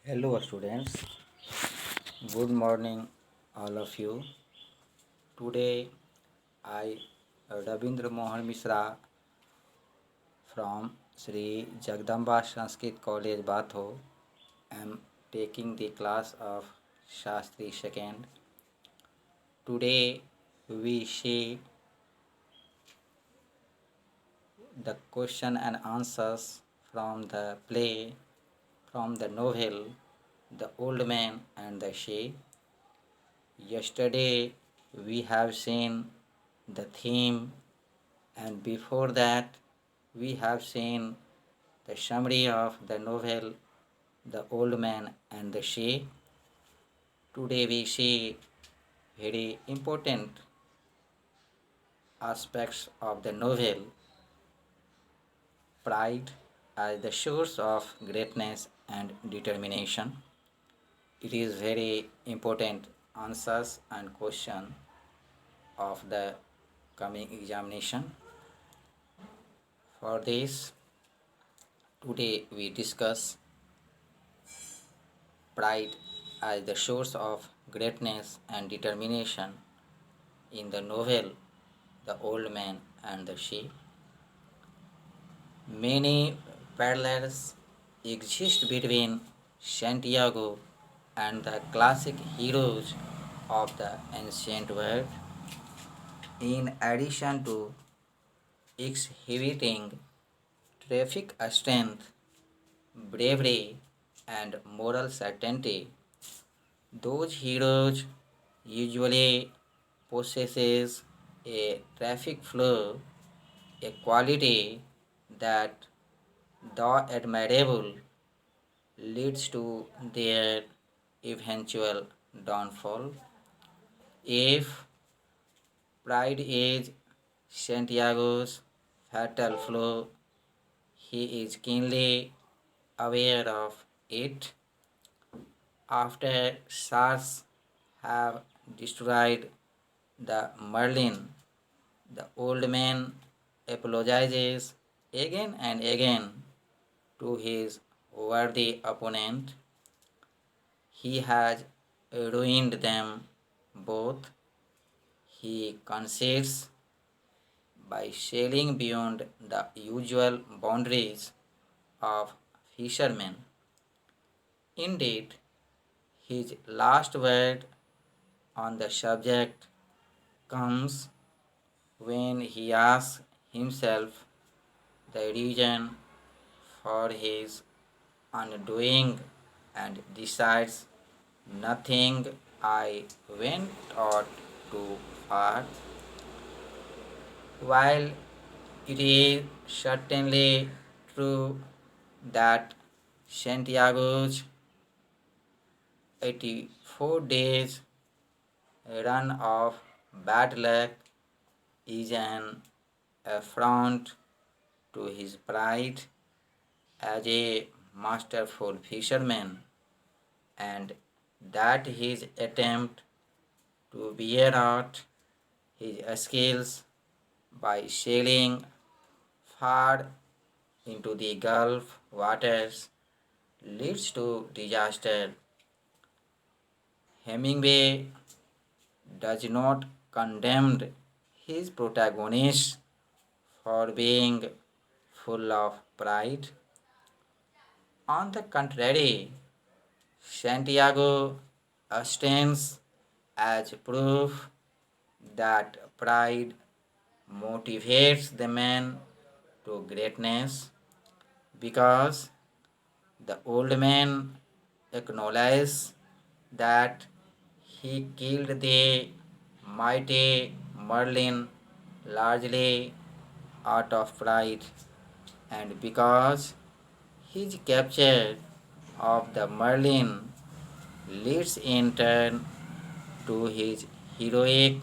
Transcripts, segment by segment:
Hello students, good morning all of you. Today I Rabindra Mohan Mishra from Sri Jagdamba Sanskrit College Batho am taking the class of Shastri second. Today we see the question and answers from the play from the novel The Old Man and the She. Yesterday we have seen the theme, and before that we have seen the summary of the novel The Old Man and the She. Today we see very important aspects of the novel, pride as the source of greatness and determination. It is very important answers and question of the coming examination. For this, today we discuss pride as the source of greatness and determination in the novel The Old Man and the She. Many parallels exist between Santiago and the classic heroes of the ancient world. In addition to exhibiting terrific strength, bravery, and moral certainty, those heroes usually possesses a traffic flow, a quality that, though admirable, leads to their eventual downfall. If pride is Santiago's fatal flaw, he is keenly aware of it. After sharks have destroyed the Merlin, the old man apologizes again and again to his worthy opponent. He has ruined them both. He concedes by sailing beyond the usual boundaries of fishermen. Indeed, his last word on the subject comes when he asks himself the reason for his undoing and decides nothing I went out too far. While it is certainly true that Santiago's 84 days run of bad luck is an affront to his pride as a masterful fisherman, and that his attempt to bear out his skills by sailing far into the Gulf waters leads to disaster. Hemingway does not condemn his protagonist for being full of pride. On the contrary, Santiago stands as proof that pride motivates the man to greatness, because the old man acknowledges that he killed the mighty Merlin largely out of pride, and because his capture of the Merlin leads in turn to his heroic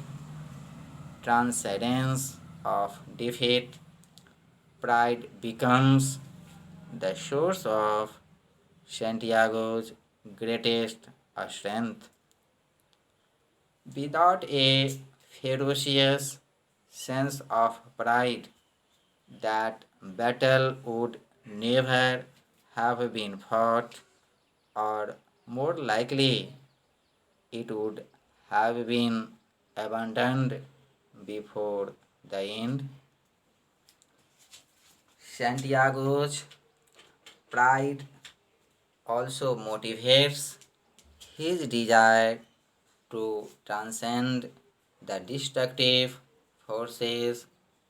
transcendence of defeat. Pride becomes the source of Santiago's greatest strength. Without a ferocious sense of pride, that battle would never have been fought. or more likely it would have been abandoned before the end. Santiago's pride also motivates his desire to transcend the destructive forces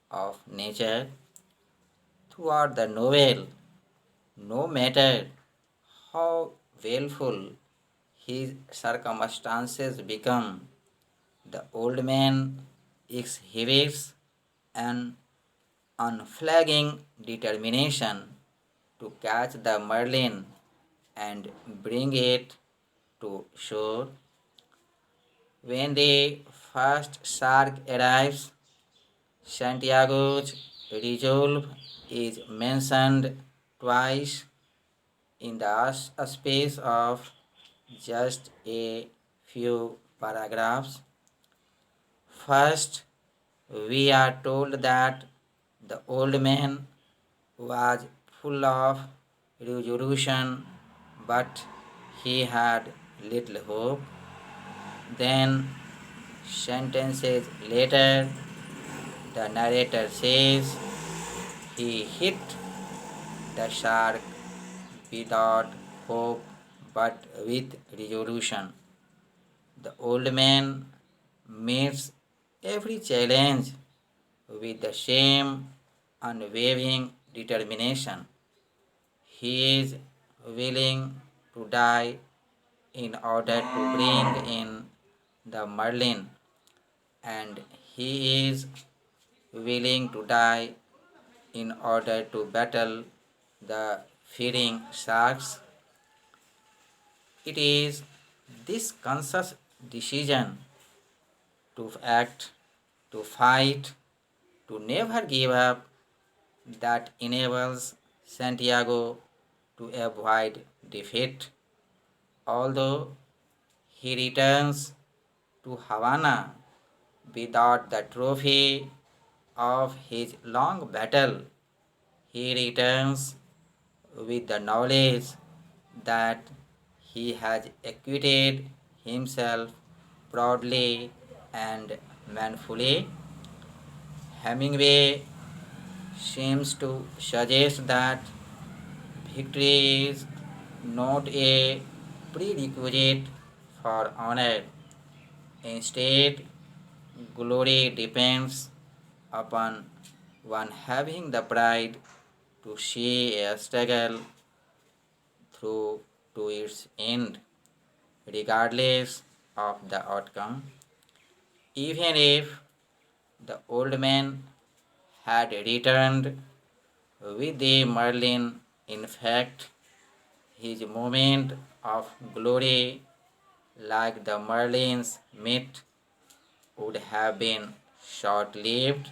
of nature. Throughout the novel, no matter how willful his circumstances become, the old man exhibits an unflagging determination to catch the marlin and bring it to shore. When the first shark arrives, Santiago's resolve is mentioned twice in the space of just a few paragraphs. First, we are told that the old man was full of resolution, but he had little hope. Then, sentences later, the narrator says he hit the shark without hope but with resolution. The old man meets every challenge with the same unwavering determination. He is willing to die in order to bring in the Merlin, and he is willing to die in order to battle the feeding sharks. It is this conscious decision to act, to fight, to never give up that enables Santiago to avoid defeat. Although he returns to Havana without the trophy of his long battle, he returns with the knowledge that he has acquitted himself proudly and manfully. Hemingway seems to suggest that victory is not a prerequisite for honor. Instead, glory depends upon one having the pride to see a struggle through to its end, regardless of the outcome. Even if the old man had returned with the Merlin, in fact, his moment of glory, like the Merlin's myth, would have been short lived.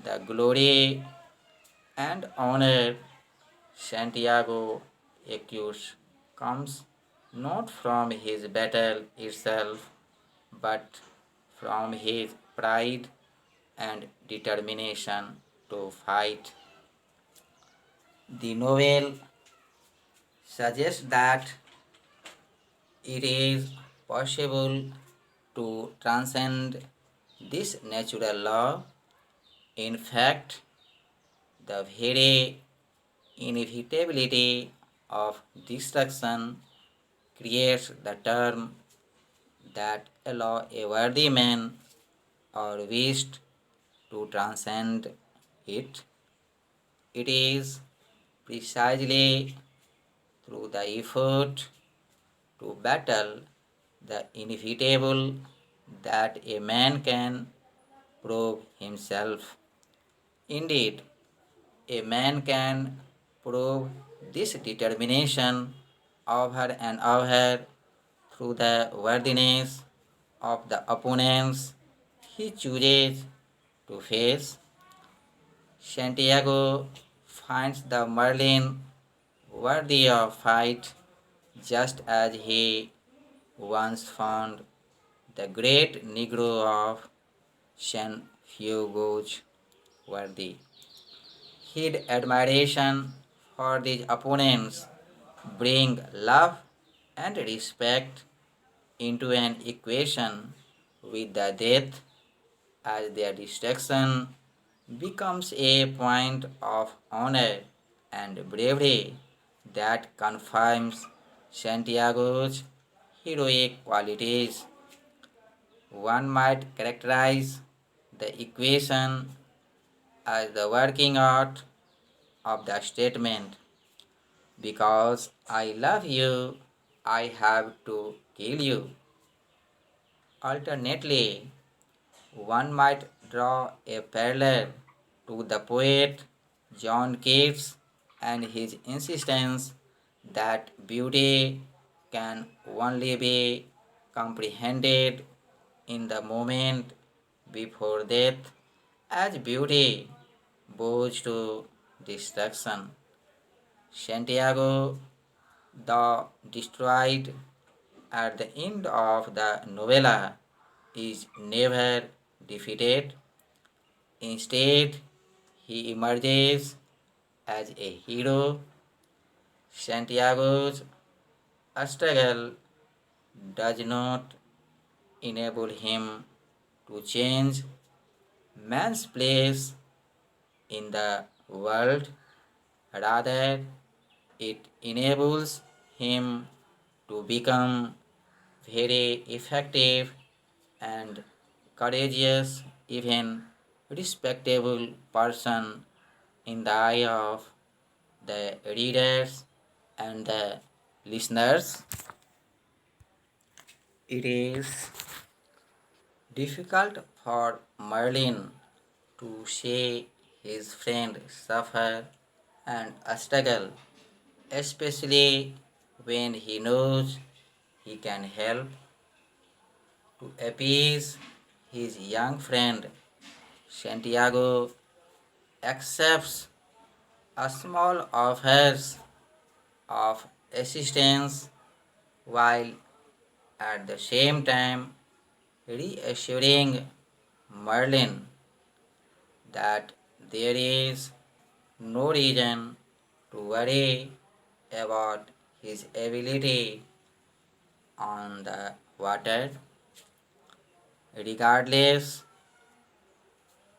The glory and honor Santiago accused comes not from his battle itself, but from his pride and determination to fight. The novel suggests that it is possible to transcend this natural law. In fact, the very inevitability of destruction creates the term that allow a worthy man or wished to transcend it. It is precisely through the effort to battle the inevitable that a man can prove himself. Indeed, a man can prove this determination over and over through the worthiness of the opponents he chooses to face. Santiago finds the Merlin worthy of fight just as he once found the great Negro of San Hugo's worthy. His admiration for these opponents bring love and respect into an equation with the death as their destruction becomes a point of honor and bravery that confirms Santiago's heroic qualities. One might characterize the equation as the working out of the statement: because I love you, I have to kill you. Alternately, one might draw a parallel to the poet John Keats and his insistence that beauty can only be comprehended in the moment before death, as beauty bows to destruction. Santiago the destroyed at the end of the novella is never defeated. Instead, he emerges as a hero. Santiago's struggle does not enable him to change man's place in the world. Rather, it enables him to become very effective and courageous, even respectable person in the eye of the readers and the listeners. It is difficult for Merlin to see his friend suffer and struggle, especially when he knows he can help to appease his young friend. Santiago accepts a small offers of assistance while at the same time reassuring Merlin that there is no reason to worry about his ability on the water, regardless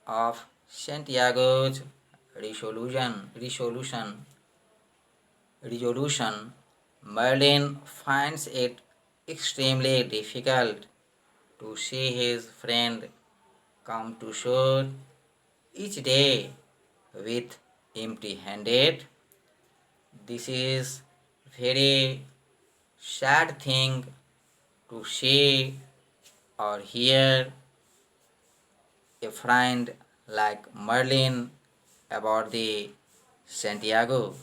of Santiago's resolution. Merlin finds it extremely difficult to see his friend come to shore each day with empty handed. This is very sad thing to see or hear a friend like Merlin about the Santiago,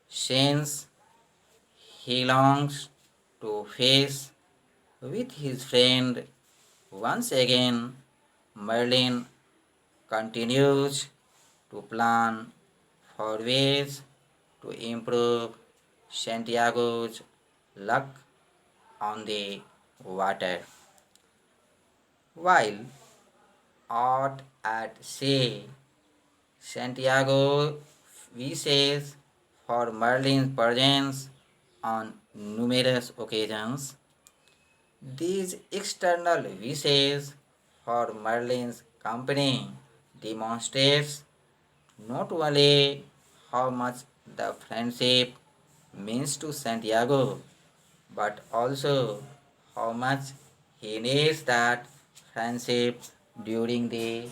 since he longs to face with his friend once again. Merlin continues to plan for ways to improve Santiago's luck on the water. While out at sea, Santiago wishes for Merlin's presence on numerous occasions. These external wishes for Merlin's company demonstrates not only how much the friendship means to Santiago, but also how much he needs that friendship during the